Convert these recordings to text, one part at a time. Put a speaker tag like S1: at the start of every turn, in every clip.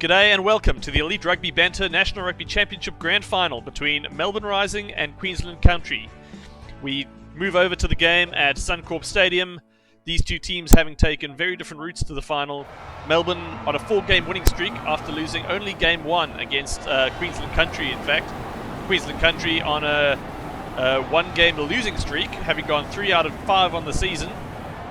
S1: G'day and welcome to the Elite Rugby Banter National Rugby Championship Grand Final between Melbourne Rising and Queensland Country. We move over to the game at Suncorp Stadium, these two teams having taken very different routes to the final. Melbourne on a 4-game winning streak after losing only game 1 against Queensland Country, in fact. Queensland Country on a 1-game losing streak, having gone 3 out of 5 on the season,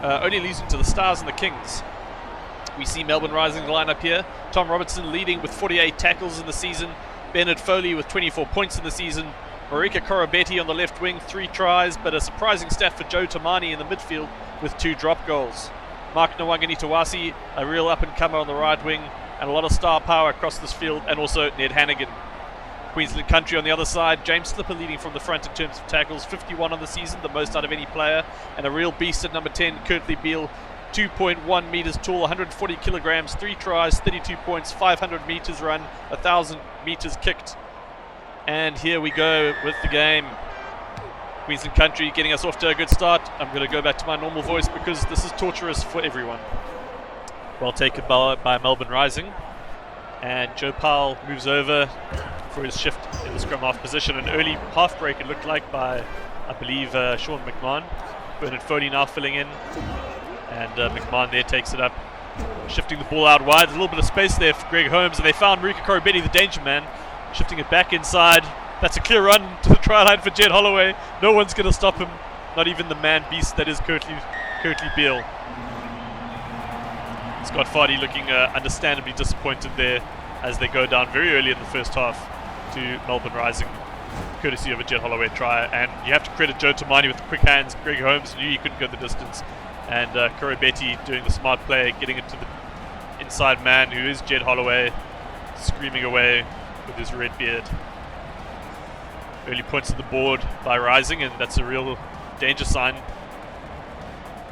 S1: only losing to the Stars and the Kings. We see Melbourne Rising lineup here. Tom Robertson leading with 48 tackles in the season. Bernard Foley with 24 points in the season. Marika Korobetti on the left wing, 3 tries, but a surprising stat for Joe Tamani in the midfield with 2 drop goals. Mark Nwangani-Tawasi, a real up-and-comer on the right wing, and a lot of star power across this field, and also Ned Hannigan. Queensland Country on the other side, James Slipper leading from the front in terms of tackles, 51 on the season, the most out of any player, and a real beast at number 10, Kurtley Beale, 2.1 meters tall, 140 kilograms, 3 tries, 32 points, 500 meters run, 1,000 meters kicked. And here we go with the game. Queensland Country getting us off to a good start. I'm going to go back to my normal voice because this is torturous for everyone. Well taken by Melbourne Rising. And Joe Powell moves over for his shift in the scrum half position. An early half break it looked like by, I believe, Sean McMahon. Bernard Foley now filling in. And McMahon there takes it up, shifting the ball out wide. There's a little bit of space there for Greg Holmes, and they found Marika Korobetti, the danger man, shifting it back inside. That's a clear run to the try line for Jed Holloway. No one's going to stop him, not even the man beast that is Kurtley Beale. Scott Fardy looking understandably disappointed there as they go down very early in the first half to Melbourne Rising, courtesy of a Jed Holloway try. And you have to credit Joe Tamani with the quick hands. Greg Holmes knew he couldn't go the distance. And Korobetti doing the smart play, getting it to the inside man, who is Jed Holloway, screaming away with his red beard. Early points to the board by Rising, and that's a real danger sign.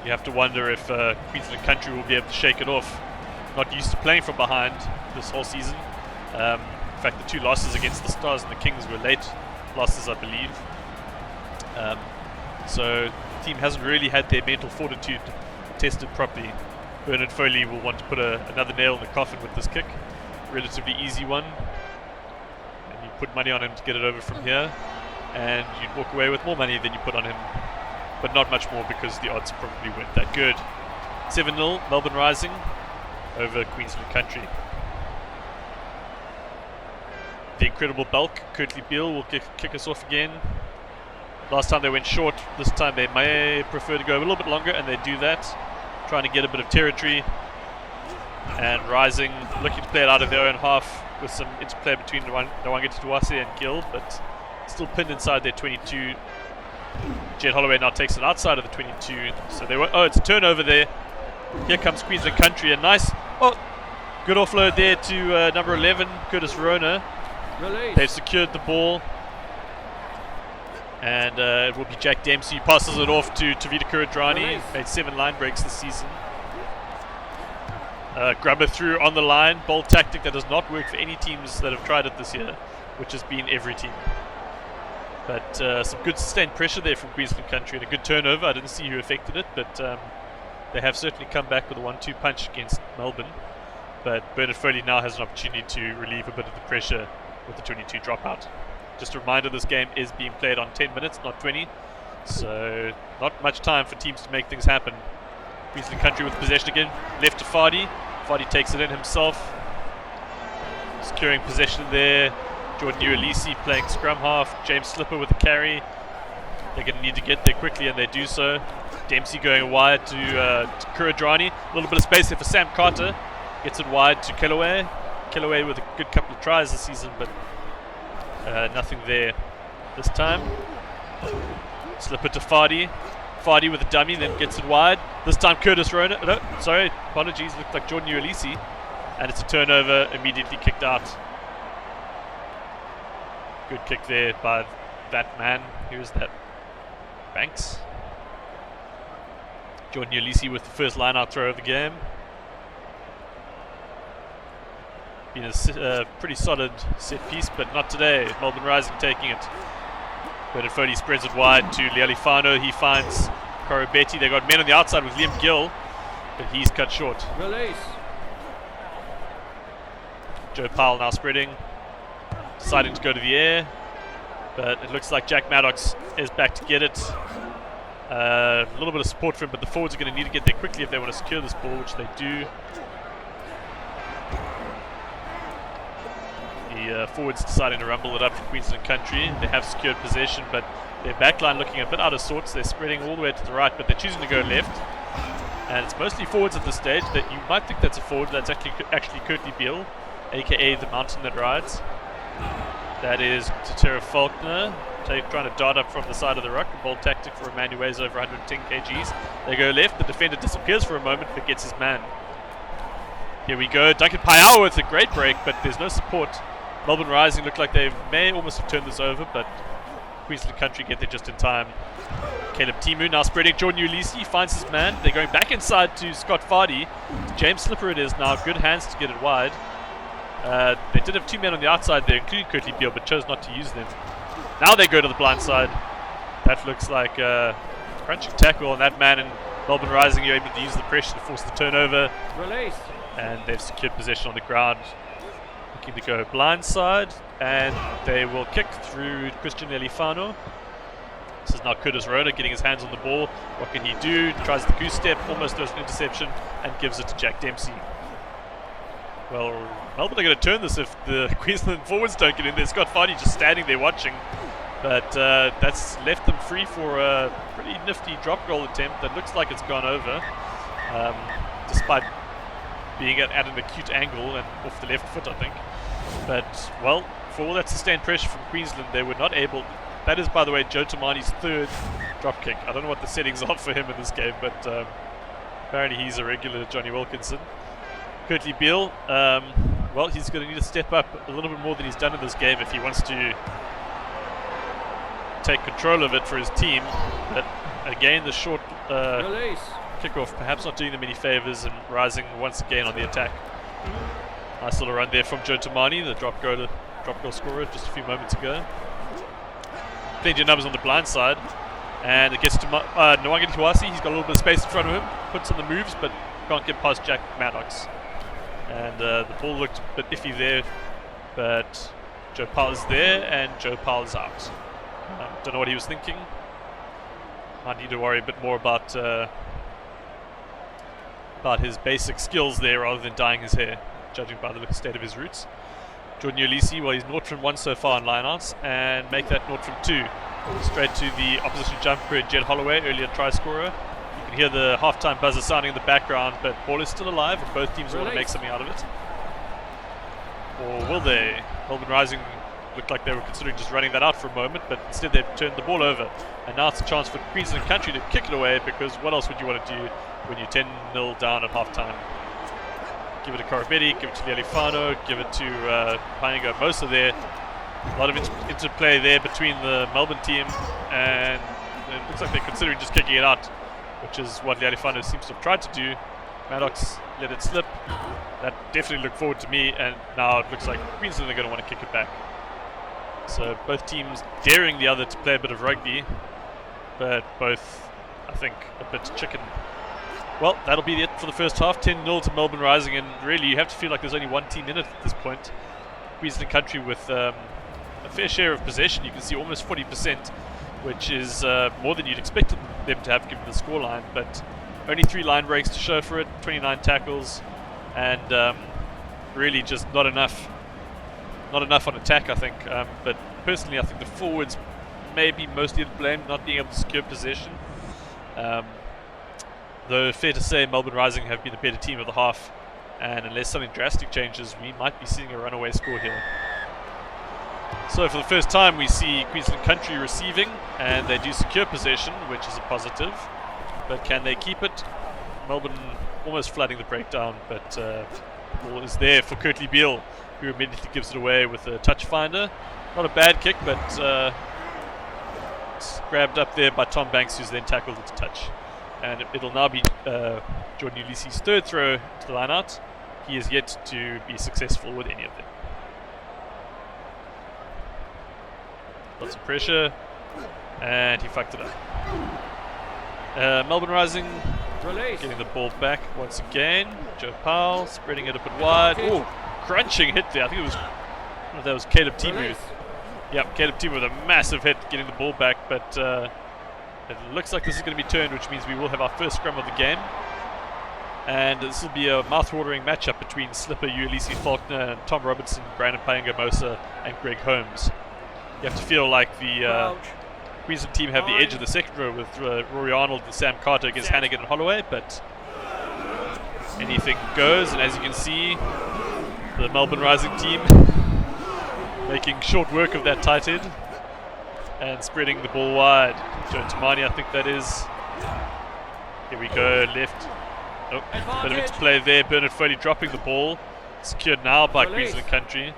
S1: You have to wonder if Queensland Country will be able to shake it off. Not used to playing from behind this whole season. In fact, the 2 losses against the Stars and the Kings were late losses, I believe. So the team hasn't really had their mental fortitude tested properly. Bernard Foley will want to put another nail in the coffin with this kick. Relatively easy one. And you put money on him to get it over from here. And you'd walk away with more money than you put on him. But not much more because the odds probably weren't that good. 7-0, Melbourne Rising over Queensland Country. The incredible bulk, Kurtley Beale, will kick us off again. Last time they went short, this time they may prefer to go a little bit longer, and they do that, trying to get a bit of territory. And Rising looking to play it out of their own half with some interplay between Nwangani-Tawasi and Gill, but still pinned inside their 22. Jed Holloway now takes it outside of the 22, so they were. Oh, it's a turnover there. Here comes Queensland Country, a nice, good offload there to number 11, Curtis Verona. They've secured the ball. And it will be Jack Dempsey, passes it off to Tavita Kuridrani, made 7 line breaks this season. Grubber through on the line, bold tactic that does not work for any teams that have tried it this year, which has been every team. But some good sustained pressure there from Queensland Country and a good turnover. I didn't see who affected it, but they have certainly come back with a 1-2 punch against Melbourne. But Bernard Foley now has an opportunity to relieve a bit of the pressure with the 22 dropout. Just a reminder, this game is being played on 10 minutes, not 20. So not much time for teams to make things happen. Queensland Country with possession again. Left to Fardy. Fardy takes it in himself. Securing possession there. Jordan Uelisi playing scrum half. James Slipper with the carry. They're going to need to get there quickly, and they do so. Dempsey going wide to Kuridrani. A little bit of space there for Sam Carter. Gets it wide to Kellaway. Kellaway with a good couple of tries this season, but nothing there this time. Slipper to Fardy. Fardy with a dummy, then gets it wide. This time Curtis Rona. No, sorry, apologies. Looked like Jordan Uelisi. And it's a turnover, immediately kicked out. Good kick there by that man. Here's that Banks. Jordan Uelisi with the first line-out throw of the game. Been a pretty solid set piece, but not today. Melbourne Rising taking it. Bernard Foley spreads it wide to Lealifano. He finds Korobetti. They got men on the outside with Liam Gill, but he's cut short.
S2: Release.
S1: Joe Powell now spreading, deciding to go to the air, but it looks like Jack Maddox is back to get it. A little bit of support for him, but the forwards are going to need to get there quickly if they want to secure this ball, which they do. The forwards deciding to rumble it up for Queensland Country. They have secured possession, but their backline looking a bit out of sorts. They're spreading all the way to the right, but they're choosing to go left. And it's mostly forwards at this stage. That you might think that's a forward. That's actually Curtly Beale, aka the mountain that rides. That is Tara Faulkner trying to dart up from the side of the ruck. A bold tactic for a man who weighs over 110 kgs. They go left. The defender disappears for a moment, but gets his man. Here we go. Duncan Paiao with a great break, but there's no support. Melbourne Rising look like they may almost have turned this over, but Queensland Country get there just in time. Caleb Timu now spreading. Jordan Ulisi finds his man. They're going back inside to Scott Fardy. James Slipper it is now. Good hands to get it wide. They did have two men on the outside there, including Curtly Beale, but chose not to use them. Now they go to the blind side. That looks like a crunching tackle on that man, and Melbourne Rising are able to use the pressure to force the turnover.
S2: Release. And
S1: they've secured possession on the ground. Looking to go blind side, and they will kick through Christian Elifano. This is now Curtis Rhoda getting his hands on the ball. What can he do? Tries the goose step, almost does an interception, and gives it to Jack Dempsey. Well, Melbourne are going to turn this if the Queensland forwards don't get in there. Scott Fardy just standing there watching. But that's left them free for a pretty nifty drop goal attempt that looks like it's gone over. Despite being at an acute angle and off the left foot, I think. But, well, for all that sustained pressure from Queensland, they were not able... That is, by the way, Joe Tamani's third drop kick. I don't know what the settings are for him in this game, but apparently he's a regular Johnny Wilkinson. Curtly Beale, well, he's going to need to step up a little bit more than he's done in this game if he wants to take control of it for his team. But again, the short kickoff perhaps not doing them any favours, and Rising once again on the attack. Nice little run there from Joe Tamani, the drop goal scorer just a few moments ago. Plenty of numbers on the blind side, and it gets to Nwangani Tuasi. He's got a little bit of space in front of him, puts on the moves, but can't get past Jack Maddox. And the ball looked a bit iffy there, but Joe Powell is there, and Joe Powell is out. Don't know what he was thinking. Might need to worry a bit more about his basic skills there rather than dyeing his hair, judging by the state of his roots. Jordan Ulisi, well, he's 0 from 1 so far in lineouts, and make that 0 from 2. Straight to the opposition jumper, Jed Holloway, earlier try scorer. You can hear the halftime buzzer sounding in the background, but ball is still alive, and both teams want to make something out of it. Or will they? Melbourne Rising looked like they were considering just running that out for a moment, but instead they've turned the ball over. And now it's a chance for Queensland Country to kick it away, because what else would you want to do when you're 10-0 down at halftime? Give it to Corabetti, give it to Lialifano, give it to Painga Mosa there. A lot of interplay there between the Melbourne team, and it looks like they're considering just kicking it out, which is what Lialifano seems to have tried to do. Maddox let it slip. That definitely looked forward to me, and now it looks like Queensland are going to want to kick it back. So both teams daring the other to play a bit of rugby, but both, I think, a bit chicken. Well, that'll be it for the first half. 10-0 to Melbourne Rising, and really you have to feel like there's only one team in it at this point. Queensland Country with a fair share of possession. You can see almost 40%, which is more than you'd expect them to have given the scoreline, but only 3 line breaks to show for it, 29 tackles, and really just not enough on attack, I think. But personally, I think the forwards may be mostly to blame, not being able to secure possession. Though fair to say, Melbourne Rising have been the better team of the half, and unless something drastic changes, we might be seeing a runaway score here. So for the first time, we see Queensland Country receiving, and they do secure possession, which is a positive. But can they keep it? Melbourne almost flooding the breakdown, but the ball is there for Curtly Beale, who immediately gives it away with a touch finder. Not a bad kick, but it's grabbed up there by Tom Banks, who's then tackled it to touch. And it'll now be Jordan Ulisi's third throw to the line-out. He is yet to be successful with any of them. Lots of pressure, and he fucked it up. Melbourne Rising getting the ball back once again. Joe Powell spreading it a bit wide. Oh, crunching hit there. I think it was, I don't know if that was Caleb Timu. Yep, Caleb Timu with a massive hit getting the ball back, but it looks like this is going to be turned, which means we will have our first scrum of the game. And this will be a mouth-watering matchup between Slipper, Ulysses Faulkner, and Tom Robertson, Brandon Paenga-Mosa, and Greg Holmes. You have to feel like the Queensland team have the edge of the second row with Rory Arnold and Sam Carter against Hannigan and Holloway, but anything goes. And as you can see, the Melbourne Rising team making short work of that tight head and spreading the ball wide. Joe Tamani, I think that is. Here we go, left. Oh, bit of interplay there. Bernard Foley dropping the ball. Secured now by Queensland Country.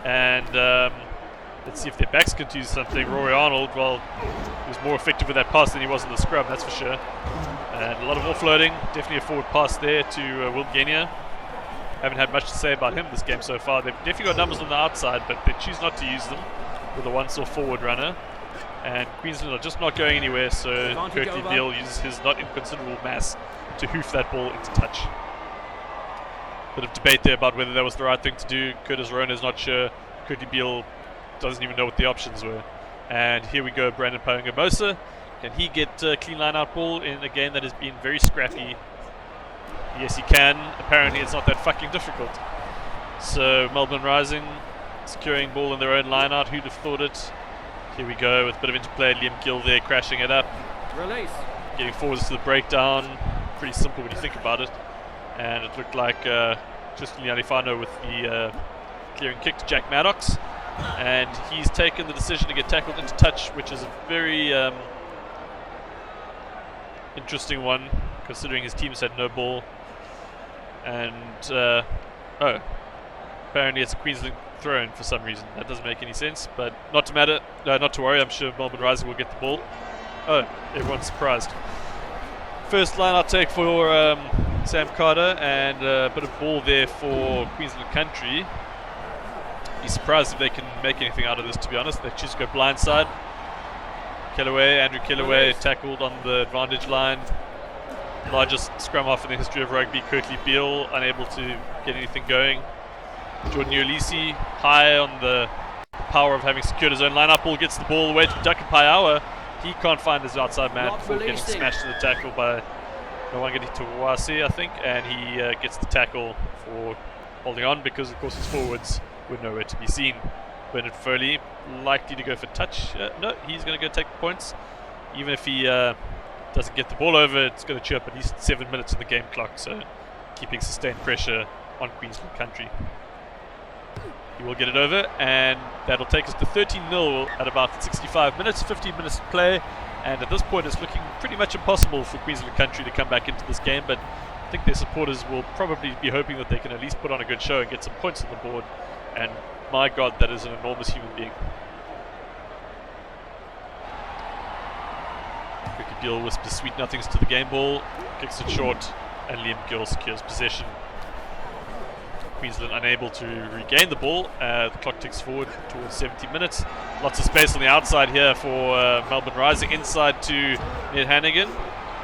S1: And let's see if their backs can do something. Rory Arnold, well, he was more effective with that pass than he was in the scrum, that's for sure. And a lot of offloading. Definitely a forward pass there to Will Genia. Haven't had much to say about him this game so far. They've definitely got numbers on the outside, but they choose not to use them with a once-off forward runner. And Queensland are just not going anywhere, so Curtly Beale uses his not inconsiderable mass to hoof that ball into touch. Bit of debate there about whether that was the right thing to do. Curtis Rona is not sure. Curtly Beale doesn't even know what the options were. And here we go, Brandon Paenga-Mosa. Can he get a clean line-out ball in a game that has been very scrappy? Yes, he can. Apparently it's not that fucking difficult. So Melbourne Rising securing ball in their own line-out. Who'd have thought it? Here we go with a bit of interplay. Liam Gill there crashing it up.
S2: Release.
S1: Getting forwards to the breakdown. Pretty simple when you think about it. And it looked like Tristan Lianifano with the clearing kick to Jack Maddox. And he's taken the decision to get tackled into touch, which is a very interesting one, considering his team's had no ball. And, oh, apparently it's a Queensland throw-in for some reason. That doesn't make any sense, but not to matter, not to worry, I'm sure Melbourne Rising will get the ball. Oh, everyone's surprised. First line-out take for Sam Carter, and a bit of ball there for Queensland Country. Be surprised if they can make anything out of this, to be honest. They choose to go blindside. Andrew Kellaway tackled on the advantage line. Largest scrum half in the history of rugby. Curtly Beale unable to get anything going. Jordan Ulysses high on the power of having secured his own line-up ball, gets the ball away to Duncan Paiawa. He can't find his outside man before getting smashed in the tackle by Nwangani Tawasi, I think, and he gets the tackle for holding on because, of course, his forwards were nowhere to be seen. Bernard Foley likely to go for touch. No, he's going to go take the points. Even if he doesn't get the ball over, it's going to chew up at least 7 minutes in the game clock, so keeping sustained pressure on Queensland Country. He will get it over, and that'll take us to 13-0 at about 65 minutes, 15 minutes to play. And at this point, it's looking pretty much impossible for Queensland Country to come back into this game, but I think their supporters will probably be hoping that they can at least put on a good show and get some points on the board. And my God, that is an enormous human being. Ricky Beale whispers sweet nothings to the game ball, kicks it short, and Liam Gill secures possession. Queensland unable to regain the ball. The clock ticks forward towards 70 minutes. Lots of space on the outside here for Melbourne Rising. Inside to Ned Hannigan.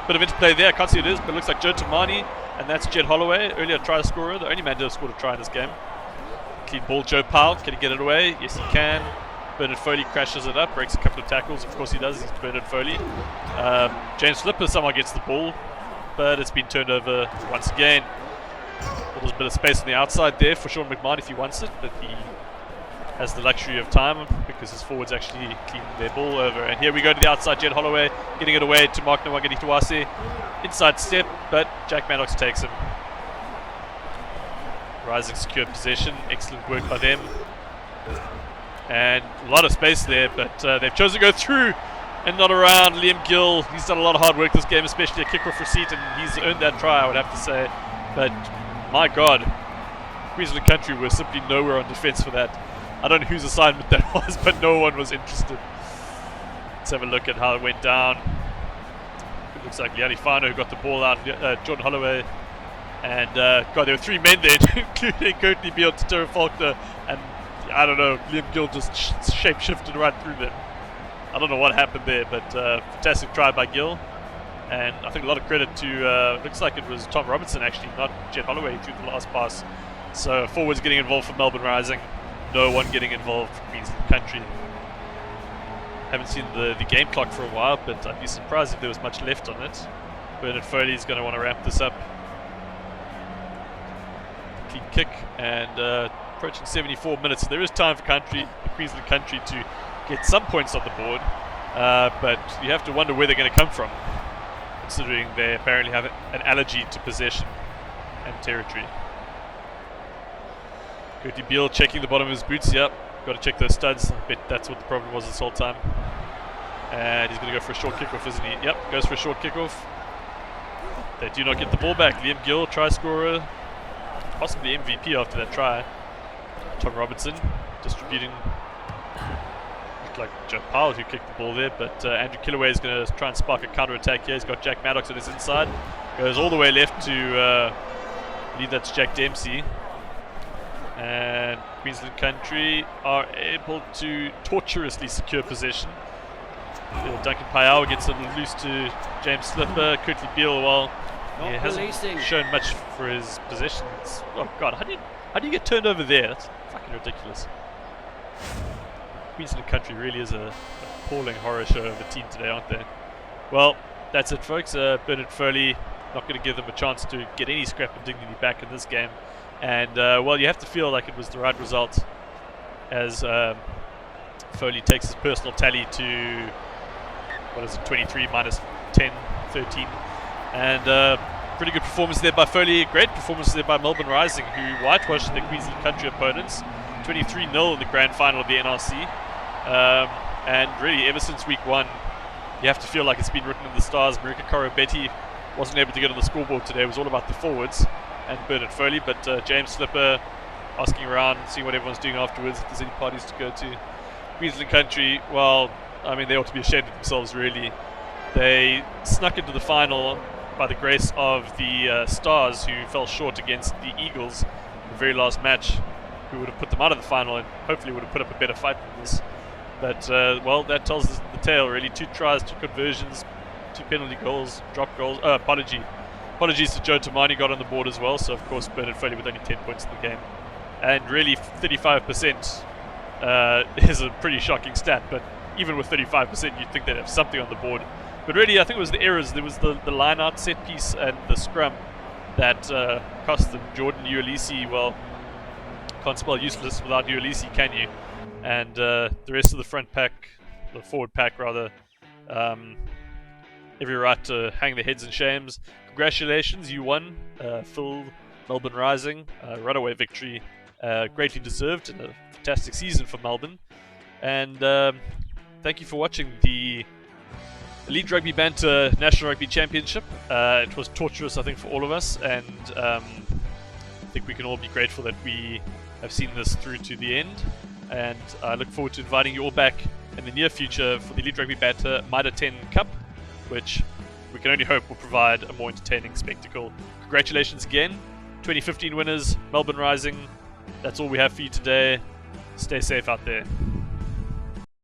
S1: Bit of interplay there. I can't see who it is, but it looks like Joe Tamani, and that's Jed Holloway, earlier try scorer, the only man to have scored a try in this game. Clean ball, Joe Powell. Can he get it away? Yes, he can. Bernard Foley crashes it up, breaks a couple of tackles. Of course he does. He's Bernard Foley. James Flipper somehow gets the ball, but it's been turned over once again. A little bit of space on the outside there for Sean McMahon if he wants it, but he has the luxury of time because his forwards actually clean their ball over. And here we go to the outside, Jed Holloway getting it away to Mark Nwangani Tawasi. Inside step, but Jack Maddox takes him. Rising secure possession, excellent work by them. And a lot of space there, but they've chosen to go through and not around. Liam Gill, he's done a lot of hard work this game, especially a kick-off receipt, and he's earned that try, I would have to say. But my God, Queensland Country were simply nowhere on defence for that. I don't know whose assignment that was, but no one was interested. Let's have a look at how it went down. It looks like Liani Fano who got the ball out, Jordan Holloway. And God, there were three men there, including Curtly Beale, Tara Faulkner, and I don't know, Liam Gill just shape-shifted right through them. I don't know what happened there, but fantastic try by Gill. And I think a lot of credit to, looks like it was Tom Robertson actually, not Jed Holloway, who threw the last pass So forwards getting involved for Melbourne Rising, no one getting involved for Queensland Country. Haven't seen the game clock for a while, but I'd be surprised if there was much left on it. Bernard Foley's going to want to ramp this up. Clean kick, and approaching 74 minutes. So there is time for Queensland Country to get some points on the board, but you have to wonder where they're going to come from, considering they apparently have an allergy to possession and territory. Curtly Beale checking the bottom of his boots. Yep, got to check those studs. I bet that's what the problem was this whole time. And he's going to go for a short kickoff, isn't he? Yep, goes for a short kickoff. They do not get the ball back. Liam Gill, try scorer, possibly MVP after that try. Tom Robertson distributing. Looked like Joe Powell who kicked the ball there, but Andrew Killaway is going to try and spark a counter attack here. He's got Jack Maddox on his inside. Goes all the way left to, I believe that's Jack Dempsey. And Queensland Country are able to tortuously secure possession. Duncan Payao gets it loose to James Slipper. Curtly Beale, well, he hasn't shown much for his possessions. Oh god, how do you get turned over there? That's fucking ridiculous. Queensland Country really is a appalling horror show of a team today, aren't they? Well, that's it, folks. Bernard Foley not going to give them a chance to get any scrap of dignity back in this game. And, well, you have to feel like it was the right result as Foley takes his personal tally to, 23 minus 10, 13. And pretty good performance there by Foley. Great performance there by Melbourne Rising, who whitewashed their Queensland Country opponents. 23-0 in the grand final of the NRC. And really, ever since week one, you have to feel like it's been written in the stars. Marika Korobetti wasn't able to get on the scoreboard today. It was all about the forwards and Bernard Foley, but James Slipper asking around, seeing what everyone's doing afterwards, if there's any parties to go to. Queensland Country, well, I mean, they ought to be ashamed of themselves, really. They snuck into the final by the grace of the Stars, who fell short against the Eagles in the very last match, who would have put them out of the final and hopefully would have put up a better fight than this. But, well, that tells us the tale, really. 2 tries, 2 conversions, 2 penalty goals, drop goals. Apologies to Joe Tamani, got on the board as well. So, of course, Bernard Foley with only 10 points in the game. And really, 35% is a pretty shocking stat. But even with 35%, you'd think they'd have something on the board. But really, I think it was the errors. There was the line-out set piece and the scrum that cost them. Jordan Uelisi, well, can't spell useless without Uelisi, can you? And the rest of the front pack, the forward pack rather, every right to hang their heads in shames. Congratulations, you won. Phil, Melbourne Rising, runaway victory, greatly deserved, and a fantastic season for Melbourne. And thank you for watching the Elite Rugby Banter National Rugby Championship. It was torturous, I think, for all of us, and I think we can all be grateful that we have seen this through to the end. And I look forward to inviting you all back in the near future for the Elite Rugby Banter Mitre 10 Cup, which we can only hope will provide a more entertaining spectacle. Congratulations again, 2015 winners, Melbourne Rising. That's all we have for you today. Stay safe out there.